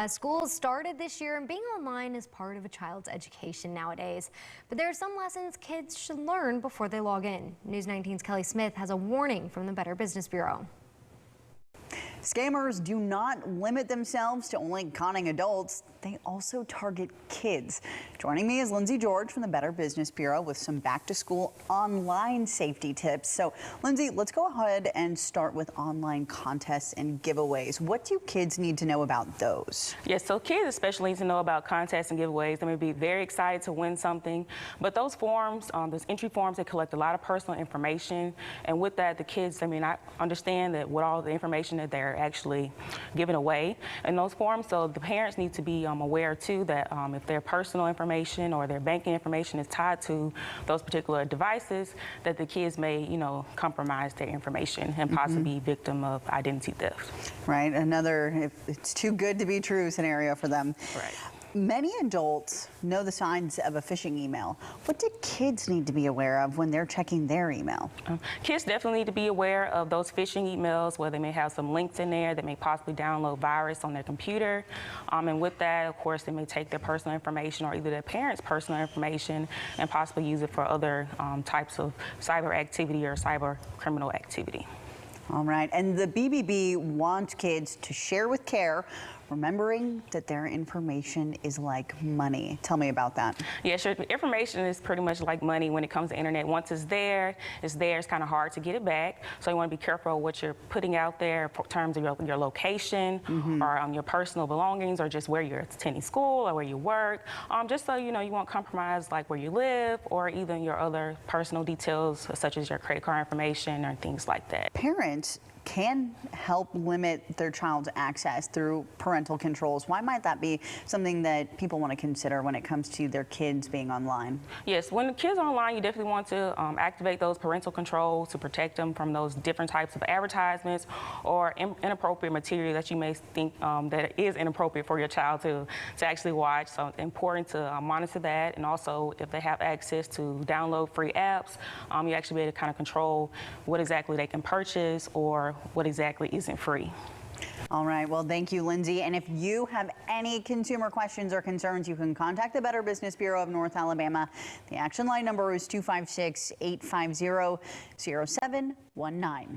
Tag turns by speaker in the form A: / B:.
A: School started this year, and being online is part of a child's education nowadays. But there are some lessons kids should learn before they log in. News 19's Kelly Smith has a warning from the Better Business Bureau.
B: Scammers do not limit themselves to only conning adults. They also target kids. Joining me is Lindsay George from the Better Business Bureau with some back-to-school online safety tips. So, Lindsay, let's go ahead and start with online contests and giveaways. What do kids need to know about those?
C: Yes, so kids especially need to know about contests and giveaways. They may be very excited to win something, but those forms, those entry forms, they collect a lot of personal information. And with that, the kids, they may not understand that what all the information that they're actually giving away in those forms. So the parents need to be aware too that if their personal information or their banking information is tied to those particular devices, that the kids may, compromise their information and possibly be victim of identity theft.
B: Right, another if it's too good to be true scenario for them.
C: Right.
B: Many adults know the signs of a phishing email. What do kids need to be aware of when they're checking their email?
C: Kids definitely need to be aware of those phishing emails where they may have some links in there that may possibly download virus on their computer. And with that, of course, they may take their personal information or either their parents' personal information and possibly use it for other types of cyber activity or cyber criminal activity.
B: All right, and the BBB wants kids to share with care, remembering that their information is like money. Tell me about that.
C: Yeah, sure. Information is pretty much like money when it comes to internet. Once it's there. It's kind of hard to get it back. So you want to be careful of what you're putting out there in terms of your location or your personal belongings or just where you're attending school or where you work. Just so you won't compromise like where you live or even your other personal details such as your credit card information or things like that.
B: Parents can help limit their child's access through parental controls. Why might that be something that people want to consider when it comes to their kids being online?
C: Yes, when the kids are online, you definitely want to activate those parental controls to protect them from those different types of advertisements or inappropriate material that you may think that is inappropriate for your child to actually watch. So it's important to monitor that, and also if they have access to download free apps, you actually be able to kind of control what exactly they can purchase or what exactly isn't free.
B: All right, well, thank you, Lindsay. And if you have any consumer questions or concerns, you can contact the Better Business Bureau of North Alabama. The action line number is 256-850-0719.